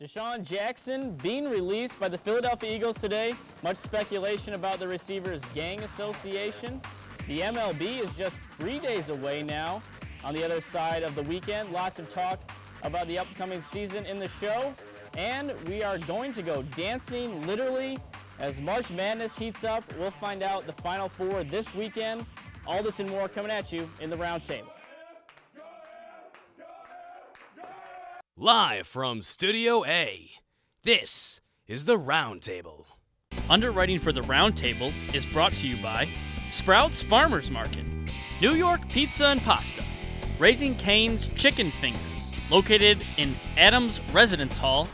DeSean Jackson being released by the Philadelphia Eagles today. Much speculation about the receiver's gang association. The MLB is just 3 days away now. On the other side of the weekend, lots of talk about the upcoming season in the show. And we are going to go dancing literally as March Madness heats up. We'll find out the Final Four this weekend. All this and more coming at you in the Roundtable. Live from Studio A, this is the Roundtable. Underwriting for the Roundtable is brought to you by Sprouts Farmers Market, New York Pizza and Pasta, Raising Cane's Chicken Fingers, located in Adams Residence Hall.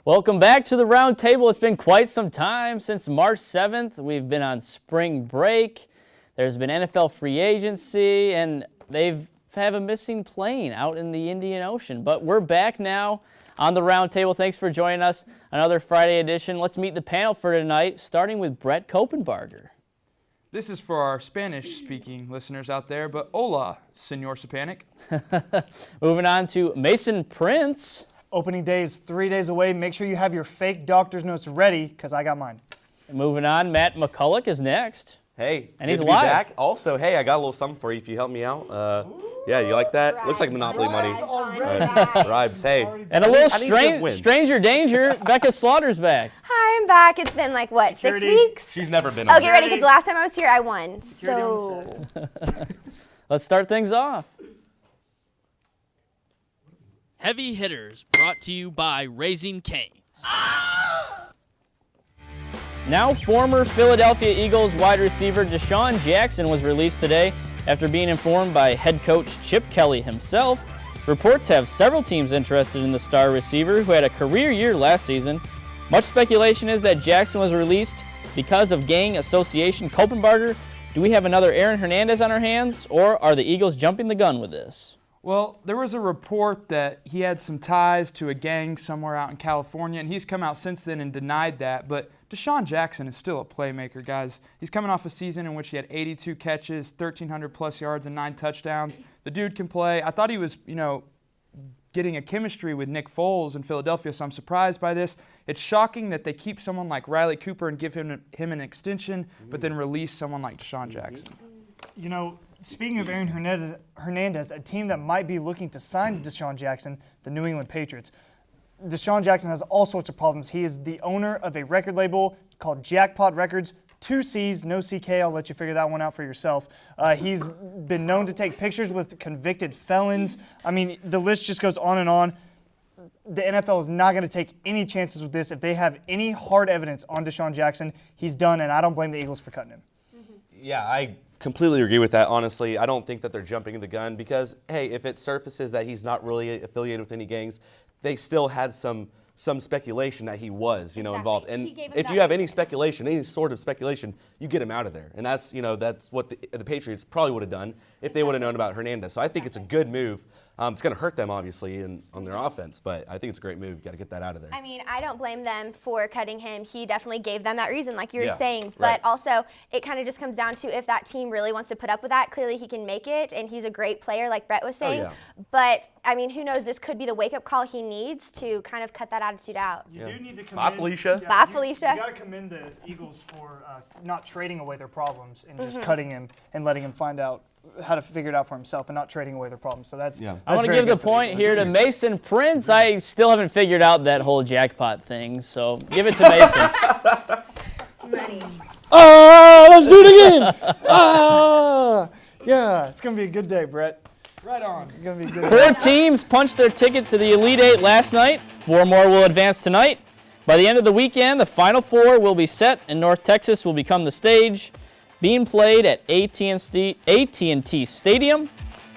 Welcome back to the Roundtable. It's been quite some time since March 7th. We've been on spring break. There's been NFL free agency, and they've have a missing plane out in the Indian Ocean. But we're back now on the Roundtable. Thanks for joining us. Another Friday edition. Let's meet the panel for tonight, starting with Brett Coppenbarger. This is for our Spanish-speaking listeners out there, but hola, Senor Sepanik. Moving on to Mason Prince. Opening day is 3 days away. Make sure you have your fake doctor's notes ready, because I got mine. Moving on, Matt McCullock is next. Hey, and he's good to live. Be back. Also, hey, I got a little something for you if you help me out. Yeah, you like that? Looks like Monopoly money. Ribes, hey. And a little stranger danger, Becca Slaughter's back. Hi, I'm back. It's been like, what, Security. 6 weeks? She's never been Oh, on get ready, because the last time I was here, I won. Security Let's start things off. Heavy Hitters brought to you by Raising Cane's. Now former Philadelphia Eagles wide receiver DeSean Jackson was released today after being informed by head coach Chip Kelly himself. Reports have several teams interested in the star receiver who had a career year last season. Much speculation is that Jackson was released because of gang association. Coppenbarger, do we have another Aaron Hernandez on our hands, or are the Eagles jumping the gun with this? Well, there was a report that he had some ties to a gang somewhere out in California, and he's come out since then and denied that. But DeSean Jackson is still a playmaker, guys. He's coming off a season in which he had 82 catches, 1,300-plus yards, and 9 touchdowns. The dude can play. I thought he was, getting a chemistry with Nick Foles in Philadelphia, so I'm surprised by this. It's shocking that they keep someone like Riley Cooper and give him an extension, but then release someone like DeSean Jackson. Speaking of Aaron Hernandez, a team that might be looking to sign DeSean Jackson, the New England Patriots. DeSean Jackson has all sorts of problems. He is the owner of a record label called Jackpot Records. 2 C's, no CK. I'll let you figure that one out for yourself. He's been known to take pictures with convicted felons. I mean, the list just goes on and on. The NFL is not going to take any chances with this. If they have any hard evidence on DeSean Jackson, he's done, and I don't blame the Eagles for cutting him. Yeah, I completely agree with that, honestly. I don't think that they're jumping the gun because, hey, if it surfaces that he's not really affiliated with any gangs, they still had some speculation that he was, involved. And if you have any speculation, any sort of speculation, you get him out of there. And that's, that's what the Patriots probably would have done if they would have known about Hernandez. So I think it's a good move. It's going to hurt them, obviously, on their offense, but I think it's a great move. You've got to get that out of there. I mean, I don't blame them for cutting him. He definitely gave them that reason, like you were saying. But right. Also, it kind of just comes down to if that team really wants to put up with that. Clearly, he can make it, and he's a great player, like Brett was saying. Oh, yeah. But, I mean, who knows? This could be the wake-up call he needs to kind of cut that attitude out. You do need to commend. Bye, Felicia. Bye, Felicia. You got to commend the Eagles for not trading away their problems and just cutting him and letting him find out how to figure it out for himself and not trading away their problems. So that's I want to give the point here to Mason Prince. I still haven't figured out that whole jackpot thing, so give it to Mason. Money. Let's do it again. Yeah, it's going to be a good day, Brett. Right on. It's going to be a good 4 day. teams punched their ticket to the Elite Eight last night. 4 more will advance tonight. By the end of the weekend, the Final 4 will be set, and North Texas will become the stage. Being played at AT&T Stadium.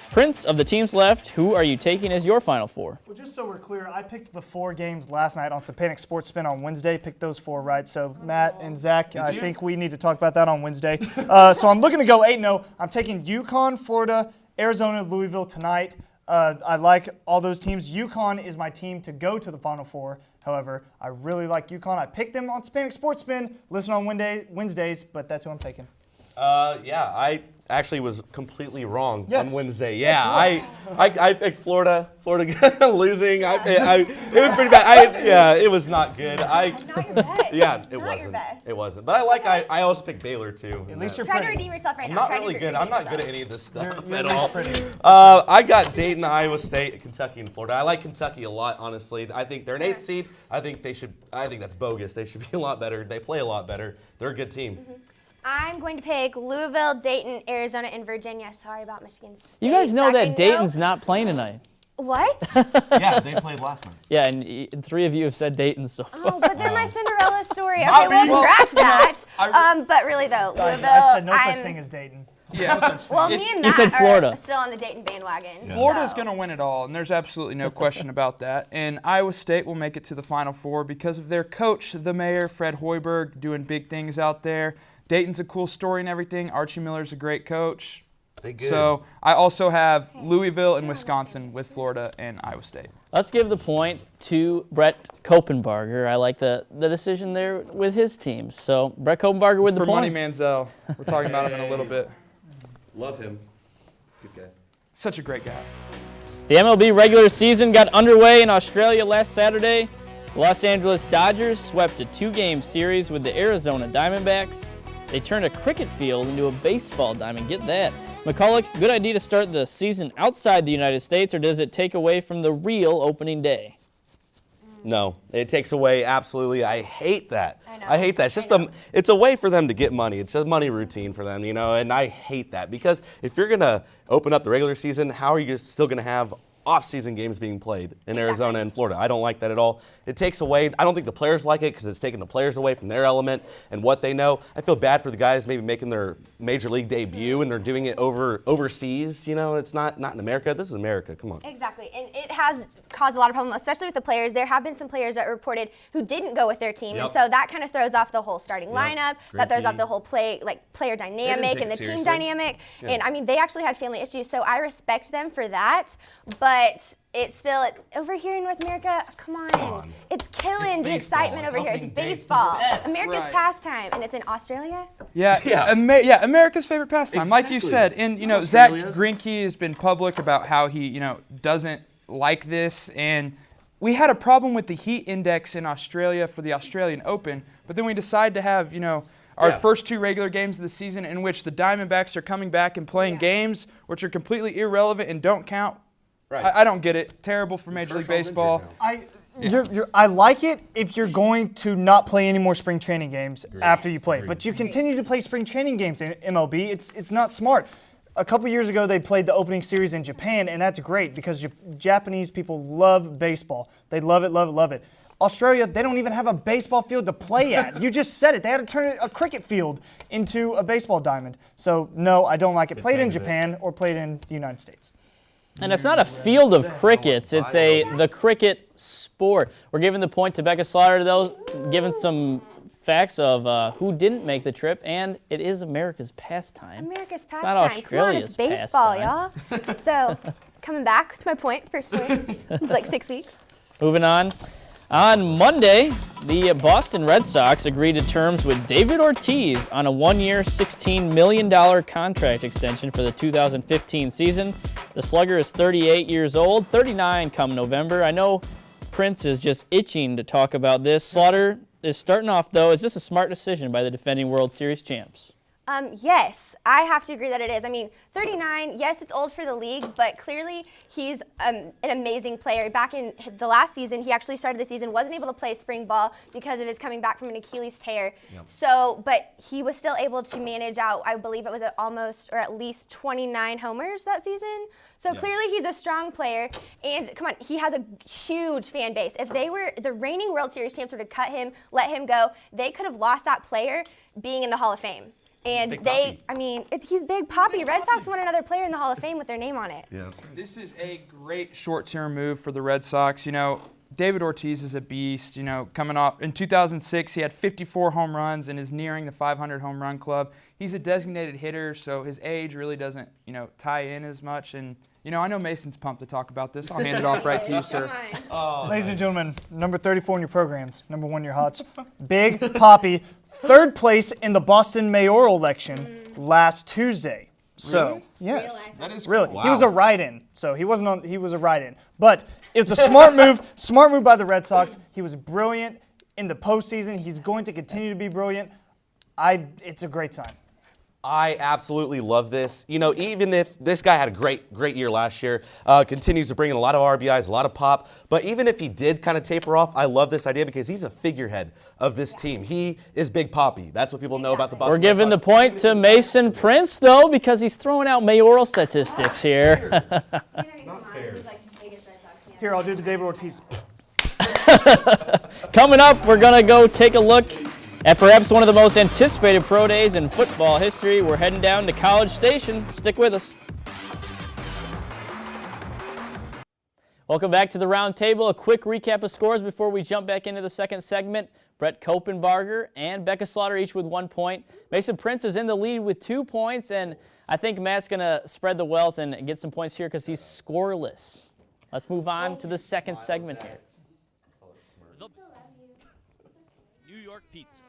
Prince, of the teams left, who are you taking as your Final 4? Well, just so we're clear, I picked the 4 games last night on Sepanik Sports Spin on Wednesday. Picked those 4 right. So Matt and Zach, I think we need to talk about that on Wednesday. So I'm looking to go 8-0. I'm taking UConn, Florida, Arizona, Louisville tonight. I like all those teams. UConn is my team to go to the Final 4. However, I really like UConn. I picked them on Hispanic Sports Spin. Listen on Wednesdays, but that's who I'm taking. Yeah, I actually was completely wrong Yes. on Wednesday. Yeah, I picked Florida losing. It was pretty bad. Yeah, it was not good. Not your best. Yeah, it Not wasn't. Your best. It wasn't. But I also picked Baylor too. At least you're Try to pretty. redeem yourself right I'm now. not Try to really good. redeem I'm not yourself. good at any of this stuff You're at at all. least pretty. I got Dayton, Iowa State, Kentucky, and Florida. I like Kentucky a lot, honestly. I think they're an 8th seed. I think that's bogus. They should be a lot better. They play a lot better. They're a good team. I'm going to pick Louisville, Dayton, Arizona, and Virginia. Sorry about Michigan State. You guys know Zach, I that Dayton's not playing tonight. What? Yeah, they played last night. Yeah, and 3 of you have said Dayton so far. Oh, but they're my Cinderella story. Okay, we'll scratch that. But really, though, Guys, Louisville, I said no such I'm- thing as Dayton. Yeah. Well, me and You Matt said Florida. are still on the Dayton bandwagon. Florida's so. going to win it all, and there's absolutely no question about that. And Iowa State will make it to the Final Four because of their coach, the mayor, Fred Hoiberg, doing big things out there. Dayton's a cool story and everything. Archie Miller's a great coach. So I also have Louisville and Wisconsin with Florida and Iowa State. Let's give the point to Brett Coppenbarger. I like the decision there with his team. So Brett Coppenbarger with the For Money point. Manziel. We're talking about him in a little bit. Love him. Good guy. Such a great guy. The MLB regular season got underway in Australia last Saturday. The Los Angeles Dodgers swept a 2-game series with the Arizona Diamondbacks. They turned a cricket field into a baseball diamond. Get that. McCullock, good idea to start the season outside the United States, or does it take away from the real opening day? No, it takes away absolutely. I hate that. I know. I hate that. It's just it's a way for them to get money. It's a money routine for them, and I hate that because if you're gonna open up the regular season, how are you still gonna have off-season games being played in Arizona and Florida? I don't like that at all. It takes away. I don't think the players like it because it's taking the players away from their element and what they know. I feel bad for the guys maybe making their major league debut and they're doing it overseas. It's not in America. This is America. Come on. Exactly, and it has caused a lot of problems, especially with the players. There have been some players that reported who didn't go with their team, and so that kind of throws off the whole starting lineup. That throws off the whole player dynamic and the team dynamic. Yeah. And I mean, they actually had family issues, so I respect them for that. But it's still over here in North America. Come on. It's killing the excitement over here. It's baseball, America's pastime, and it's in Australia. America's favorite pastime, like you said. And Zach Australia's. Greinke has been public about how he doesn't like this, and we had a problem with the heat index in Australia for the Australian Open, but then we decided to have our first 2 regular games of the season in which the Diamondbacks are coming back and playing games which are completely irrelevant and don't count. Right. I don't get it. Terrible for Major League Baseball. I like it if you're going to not play any more spring training games after you play. But you continue to play spring training games in MLB. It's not smart. A couple years ago, they played the opening series in Japan, and that's great because Japanese people love baseball. They love it, love it, love it. Australia, they don't even have a baseball field to play at. You just said it. They had to turn a cricket field into a baseball diamond. So, no, I don't like it. Played in Japan or played in the United States. And it's not a field of crickets. It's the cricket sport. We're giving the point to Becca Slaughter, though, giving some facts of who didn't make the trip, and it is America's pastime. America's pastime. It's not Australia's Come on, it's baseball, pastime. y'all. So, coming back to my point, first point, it's like 6 weeks. Moving on. On Monday, the Boston Red Sox agreed to terms with David Ortiz on a 1-year, $16 million contract extension for the 2015 season. The slugger is 38 years old, 39 come November. I know Prince is just itching to talk about this. Slaughter is starting off, though. Is this a smart decision by the defending World Series champs? Yes, I have to agree that it is. I mean, 39, yes, it's old for the league, but clearly he's an amazing player. Back in the last season, he actually started the season, wasn't able to play spring ball because of his coming back from an Achilles tear. Yep. So, but he was still able to manage out, I believe it was almost or at least 29 homers that season. So clearly he's a strong player, and come on, he has a huge fan base. If the reigning World Series champs were to cut him, let him go, they could have lost that player being in the Hall of Fame. And he's Big Papi. Red Sox want another player in the Hall of Fame with their name on it. Yeah. This is a great short-term move for the Red Sox. David Ortiz is a beast. Coming off in 2006, he had 54 home runs and is nearing the 500 home run club. He's a designated hitter, so his age really doesn't, tie in as much. And I know Mason's pumped to talk about this. I'll hand it off right to you, sir. Ladies and gentlemen, number 34 in your programs, number 1 in your hots. Big Papi, 3rd place in the Boston mayoral election. last Tuesday. So, yes. That is Really, cool. he was a write-in, so he wasn't on. He was a write-in, but it's a smart move by the Red Sox. He was brilliant in the postseason. He's going to continue to be brilliant. It's a great sign. I absolutely love this. You know, even if this guy had a great year last year, continues to bring in a lot of RBIs, a lot of pop, but even if he did kind of taper off, I love this idea because he's a figurehead of this team. He is Big Papi. That's what people know about the Boston We're giving the Red Sox. point to Mason Prince, though, because he's throwing out mayoral statistics here. Here, I'll do the David Ortiz. Coming up, we're going to go take a look at perhaps one of the most anticipated pro days in football history. We're heading down to College Station. Stick with us. Welcome back to the Round Table. A quick recap of scores before we jump back into the second segment. Brett Coppenbarger and Becca Slaughter each with 1 point. Mason Prince is in the lead with 2 points, and I think Matt's going to spread the wealth and get some points here because he's scoreless. Let's move on to the second segment here. New York Pizza.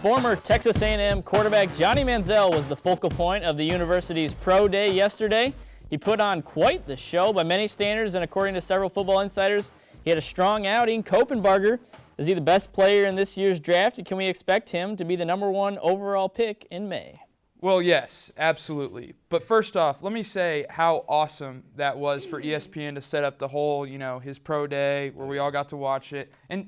Former Texas A&M quarterback Johnny Manziel was the focal point of the university's pro day yesterday. He put on quite the show by many standards, and according to several football insiders, he had a strong outing. Coppenbarger, is he the best player in this year's draft, and can we expect him to be the #1 overall pick in May? Well, yes, absolutely. But first off, let me say how awesome that was for ESPN to set up the whole, his pro day where we all got to watch it. And,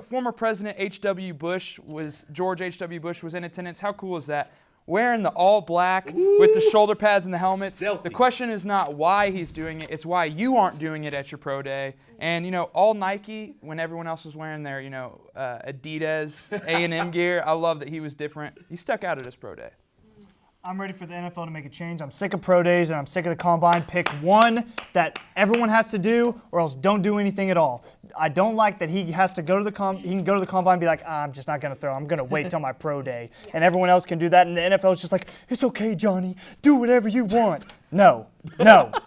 former President George H.W. Bush was in attendance. How cool is that? Wearing the all black with the shoulder pads and the helmets. Selfie. The question is not why he's doing it, it's why you aren't doing it at your pro day. And, all Nike when everyone else was wearing their, Adidas, A&M gear. I love that he was different. He stuck out at his pro day. I'm ready for the NFL to make a change. I'm sick of pro days and I'm sick of the combine. Pick one that everyone has to do, or else don't do anything at all. I don't like that he has to go to the he can go to the combine and be like, I'm just not gonna throw. I'm gonna wait till my pro day, and everyone else can do that. And the NFL is just like, it's okay, Johnny, do whatever you want. No,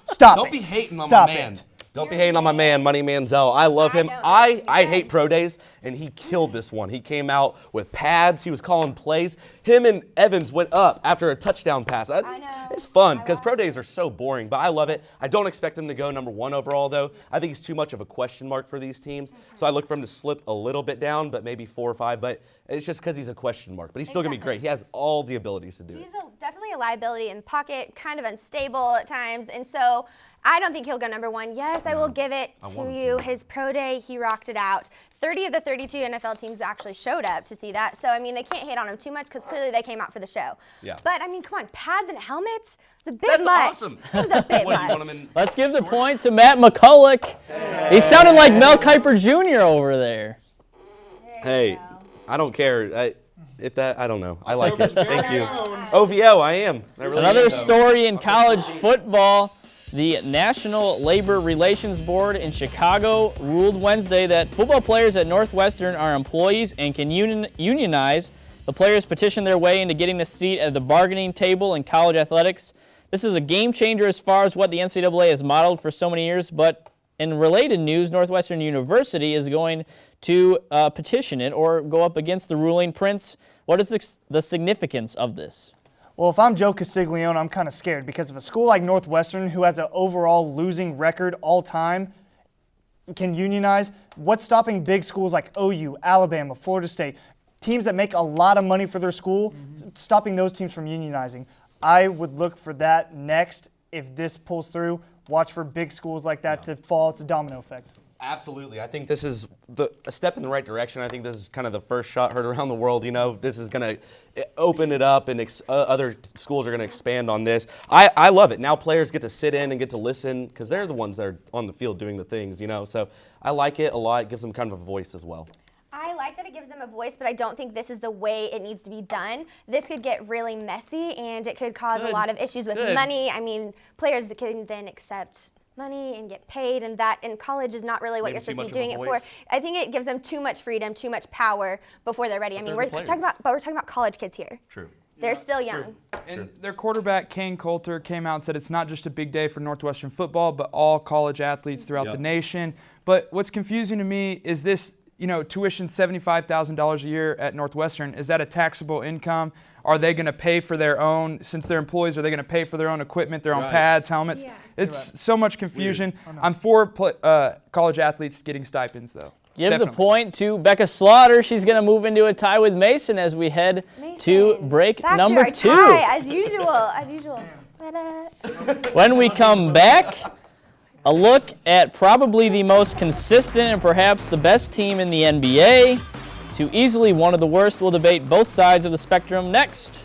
stop Don't it. be hating on Stop my man. it. Don't be hating on my man, Money Manziel. I love him. I hate pro days, and he killed this one. He came out with pads. He was calling plays. Him and Evans went up after a touchdown pass. It's fun because pro days are so boring, but I love it. I don't expect him to go #1 overall, though. I think he's too much of a question mark for these teams. So I look for him to slip a little bit down, but maybe 4 or 5. But it's just because he's a question mark. But he's still going to be great. He has all the abilities to do it. He's definitely a liability in the pocket, kind of unstable at times, and so I don't think he'll go #1. Yes, I will give it to you. His pro day, he rocked it out. 30 of the 32 NFL teams actually showed up to see that. So, they can't hate on him too much because clearly they came out for the show. Yeah. But, come on, pads and helmets? It's a bit That's much. awesome. It was a bit What, you much. want him in Let's give the point to Matt McCullock. He sounded like Mel Kiper Jr. over there. Hey, I don't care. I don't know. I like it. Thank you. OVO, I am. I really Another am. story in college football. The National Labor Relations Board in Chicago ruled Wednesday that football players at Northwestern are employees and can unionize. The players petitioned their way into getting a seat at the bargaining table in college athletics. This is a game changer as far as what the NCAA has modeled for so many years, but in related news, Northwestern University is going to petition it or go up against the ruling. Prince, what is the significance of this? Well, if I'm Joe Castiglione, I'm kind of scared because if a school like Northwestern, who has an overall losing record all time, can unionize, what's stopping big schools like OU, Alabama, Florida State, teams that make a lot of money for their school, stopping those teams from unionizing? I would look for that next if this pulls through. Watch for big schools like that to fall. It's a domino effect. Absolutely. I think this is a step in the right direction. I think this is kind of the first shot heard around the world. This is going to open it up, and other schools are going to expand on this. I love it. Now players get to sit in and get to listen because they're the ones that are on the field doing the things, So I like it a lot. It gives them kind of a voice as well. I like that it gives them a voice, but I don't think this is the way it needs to be done. This could get really messy, and it could cause a lot of issues with money. Players that can then accept money and get paid, and that in college is not really what you're supposed to be doing it for. I think it gives them too much freedom, too much power before they're ready. We're talking about college kids here. True. They're still young. And their quarterback, Kane Coulter, came out and said it's not just a big day for Northwestern football, but all college athletes throughout the nation. But what's confusing to me is this tuition $75,000 a year at Northwestern. Is that a taxable income? Are they going to pay for their own, since they're employees, are they going to pay for their own equipment, their own pads, helmets? Yeah. It's so much confusion. I'm for college athletes getting stipends, though. Give Definitely. the point to Becca Slaughter. She's going to move into a tie with Mason as we head to break Back number to our 2. tie, as usual. When we come back, a look at probably the most consistent and perhaps the best team in the NBA to easily one of the worst. We'll debate both sides of the spectrum next.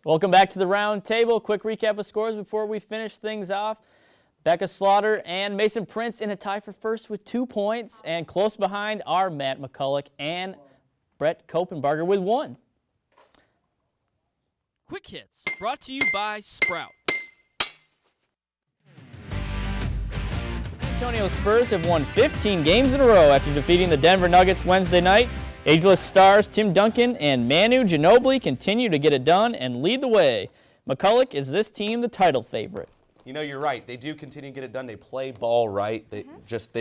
Welcome back to the round table. Quick recap of scores before we finish things off. Becca Slaughter and Mason Prince in a tie for first with 2 points, and close behind are Matt McCullock and Brett Coppenbarger with 1. Quick Hits, brought to you by Sprout. San Antonio Spurs have won 15 games in a row after defeating the Denver Nuggets Wednesday night. Ageless stars Tim Duncan and Manu Ginobili continue to get it done and lead the way. McCulloch, is this team the title favorite? You're right. They do continue to get it done. They play ball right. They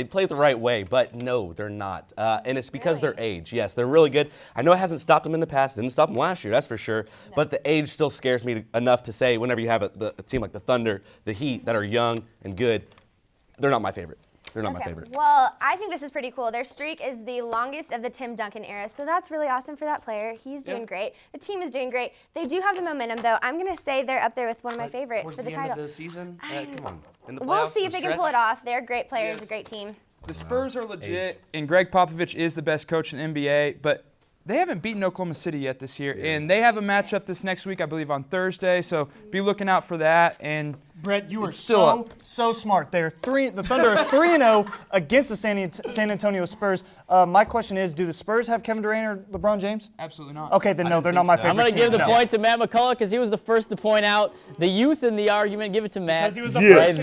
play it the right way, but no, they're not. And it's because their age. Yes, they're really good. I know it hasn't stopped them in the past. It didn't stop them last year, that's for sure. No. But the age still scares me enough to say whenever you have a team like the Thunder, the Heat, that are young and good, they're not my favorite. They're not my favorite. Well, I think this is pretty cool. Their streak is the longest of the Tim Duncan era, so that's really awesome for that player. He's doing great. The team is doing great. They do have the momentum, though. I'm going to say they're up there with one of my favorites for the title. End of the season? Come on. In the We'll playoffs, see if they can pull it off. They're great players, a great team. The Spurs are legit, and Greg Popovich is the best coach in the NBA, but they haven't beaten Oklahoma City yet this year, and they have a matchup this next week, I believe, on Thursday, so be looking out for that. And Brett, you are still so smart. The Thunder are 3-0 against the San Antonio Spurs. My question is, do the Spurs have Kevin Durant or LeBron James? Absolutely not. Okay, then no, they're not my favorite I'm going to team. give the point to Matt McCulloch because he was the first to point out the youth in the argument. Give it to Matt. Because he was the first to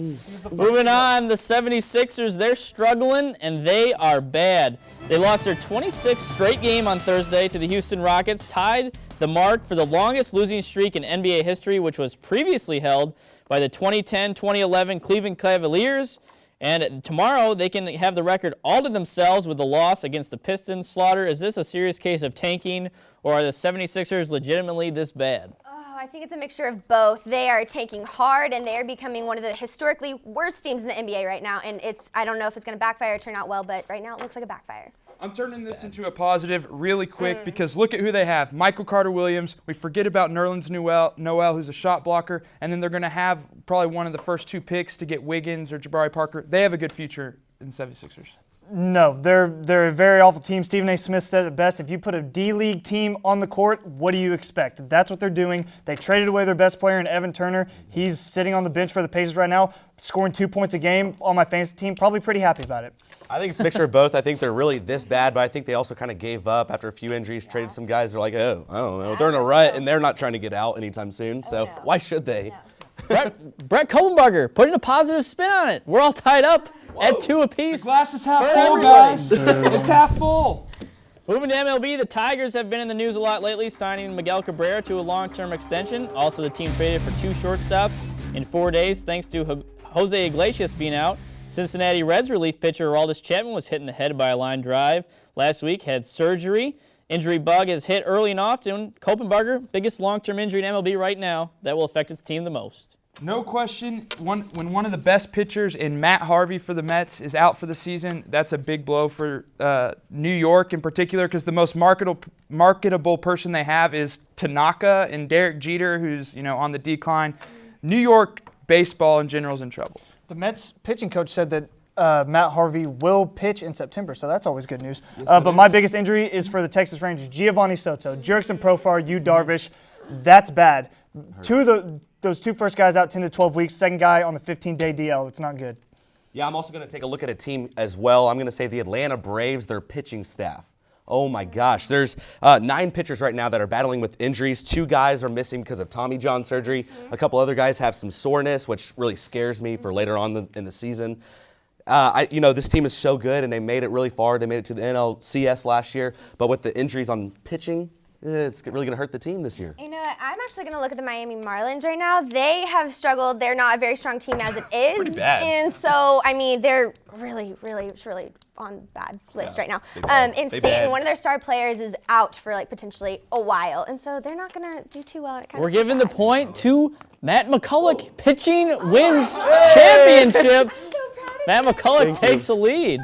there. Moving on, the 76ers, they're struggling, and they are bad. They lost their 26th straight game on Thursday to the Houston Rockets, tied the mark for the longest losing streak in NBA history, which was previously held by the 2010-2011 Cleveland Cavaliers. And tomorrow, they can have the record all to themselves with the loss against the Pistons. Slaughter, is this a serious case of tanking, or are the 76ers legitimately this bad? I think it's a mixture of both. They are tanking hard, and they are becoming one of the historically worst teams in the NBA right now. And I don't know if it's going to backfire or turn out well, but right now it looks like a backfire. I'm turning this into a positive really quick because look at who they have. Michael Carter-Williams. We forget about Nerlens Noel, who's a shot blocker. And then they're going to have probably one of the first 2 picks to get Wiggins or Jabari Parker. They have a good future in the 76ers. No, they're a very awful team. Stephen A. Smith said it best. If you put a D-League team on the court, what do you expect? That's what they're doing. They traded away their best player in Evan Turner. He's sitting on the bench for the Pacers right now, scoring 2 points a game on my fantasy team. Probably pretty happy about it. I think it's a mixture of both. I think they're really this bad, but I think they also kind of gave up after a few injuries, traded some guys. They're like, oh, I don't know. They're in a rut, and they're not trying to get out anytime soon, so why should they? Brett Coppenbarger putting a positive spin on it. We're all tied up at 2 apiece. The glass is half full, guys. It's half full. Moving to MLB, the Tigers have been in the news a lot lately, signing Miguel Cabrera to a long-term extension. Also, the team traded for 2 shortstops in 4 days, thanks to Jose Iglesias being out. Cincinnati Reds relief pitcher Aroldis Chapman was hit in the head by a line drive last week, had surgery. Injury bug has hit early and often. Coppenbarger, biggest long-term injury in MLB right now. That will affect its team the most. No question, when one of the best pitchers in Matt Harvey for the Mets is out for the season, that's a big blow for New York in particular because the most marketable person they have is Tanaka and Derek Jeter, who's on the decline. New York baseball in general is in trouble. The Mets pitching coach said that Matt Harvey will pitch in September, so that's always good news. But my biggest injury is for the Texas Rangers. Giovanni Soto, Jurickson Profar, Yu Darvish. That's bad. Those 2 first guys out 10 to 12 weeks, second guy on the 15-day DL. It's not good. Yeah, I'm also going to take a look at a team as well. I'm going to say the Atlanta Braves, their pitching staff. Oh, my gosh. There's 9 pitchers right now that are battling with injuries. 2 guys are missing because of Tommy John surgery. A couple other guys have some soreness, which really scares me for later on in the season. This team is so good, and they made it really far. They made it to the NLCS last year. But with the injuries on pitching, it's really going to hurt the team this year. You know what? I'm actually going to look at the Miami Marlins right now. They have struggled. They're not a very strong team as it is. Pretty bad. And so, I mean, they're really on bad list right now. In state, and one of their star players is out for like potentially a while. And so they're not going to do too well. We're giving the point to Matt McCullock. Pitching wins championships. Matt McCullock takes a lead.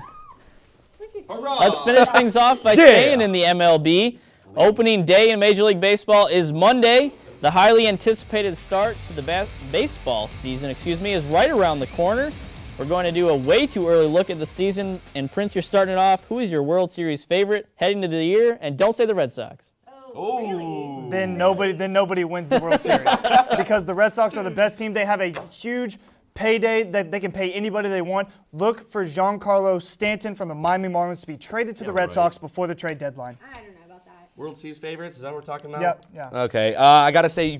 Let's finish things off by staying in the MLB. Opening day in Major League Baseball is Monday. The highly anticipated start to the baseball season, is right around the corner. We're going to do a way too early look at the season. And Prince, you're starting it off. Who is your World Series favorite heading into the year? And don't say the Red Sox. Oh, then nobody wins the World Series because the Red Sox are the best team. They have a huge payday that they can pay anybody they want. Look for Giancarlo Stanton from the Miami Marlins to be traded to the Red Sox before the trade deadline. I don't know about that. World Series favorites? Is that what we're talking about? Yep. Yeah. Okay. I got to say, you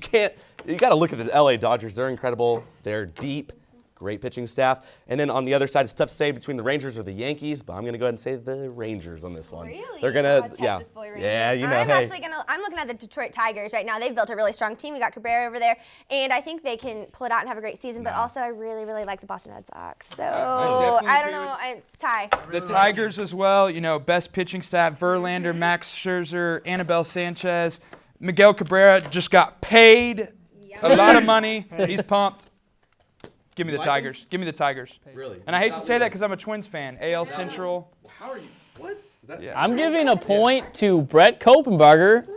got to look at the LA Dodgers. They're incredible. They're deep. Great pitching staff. And then on the other side, it's tough to say between the Rangers or the Yankees, but I'm going to go ahead and say the Rangers on this one. Really? They're going to, Texas boy Rangers. Yeah, you know, I'm looking at the Detroit Tigers right now. They've built a really strong team. We got Cabrera over there, and I think they can pull it out and have a great season, but also I really like the Boston Red Sox. So, I don't know. Ty. The Tigers as well, best pitching staff, Verlander, Max Scherzer, Anibal Sanchez. Miguel Cabrera just got paid a lot of money. He's pumped. Give me the Tigers. Give me the Tigers. Really? And I hate to say that because I'm a Twins fan. AL Central. How are you? What? I'm giving a point to Brett Coppenbarger,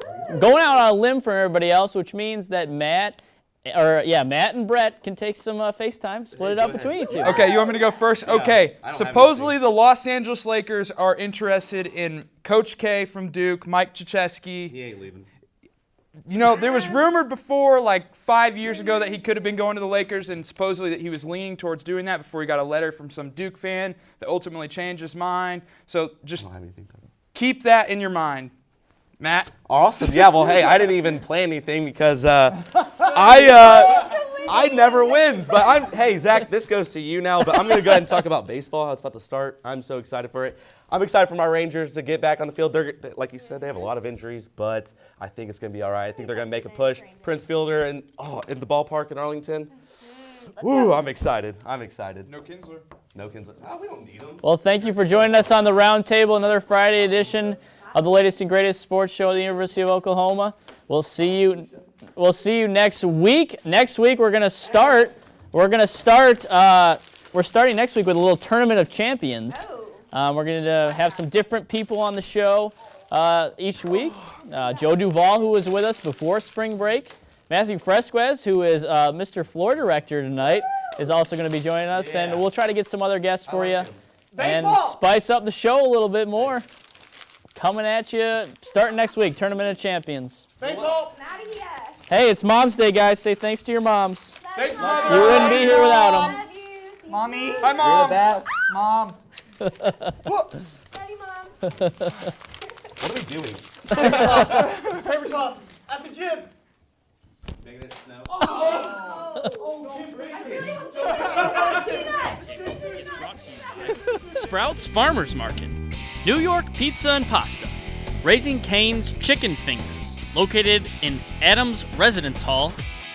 going out on a limb for everybody else, which means that Matt and Brett can take some FaceTime, split it up between you two. Okay, you want me to go first? Okay. Supposedly the Los Angeles Lakers are interested in Coach K from Duke, Mike Krzyzewski. He ain't leaving. There was rumored before, like 5 years ago, that he could have been going to the Lakers, and supposedly that he was leaning towards doing that before he got a letter from some Duke fan that ultimately changed his mind. So just keep that in your mind. Matt? Awesome. Yeah, well, hey, I didn't even plan anything because I never wins. But hey, Zach, this goes to you now, but I'm going to go ahead and talk about baseball, how it's about to start. I'm so excited for it. I'm excited for my Rangers to get back on the field. They're, like you said, they have a lot of injuries, but I think it's going to be all right. I think they're going to make a push. Prince Fielder in the ballpark in Arlington. Woo, I'm excited. No Kinsler. Oh, we don't need him. Well, thank you for joining us on the Roundtable, another Friday edition of the latest and greatest sports show at the University of Oklahoma. We'll see you next week. Next week we're starting next week with a little tournament of champions. We're going to have some different people on the show each week. Joe Duvall, who was with us before spring break. Matthew Fresquez, who is Mr. Floor Director tonight, is also going to be joining us. Yeah. And we'll try to get some other guests for you and spice up the show a little bit more. Coming at you starting next week, Tournament of Champions. Baseball. Hey, it's Mom's Day, guys. Say thanks to your moms. Thanks, Mom. You wouldn't be here without them. Mommy. Hi, Mom. You're the best. Mom. Daddy, Mom. What are we doing? Paper toss at the gym. Making it snow. Sprouts Farmers Market, New York Pizza and Pasta, Raising Cane's Chicken Fingers, located in Adams Residence Hall,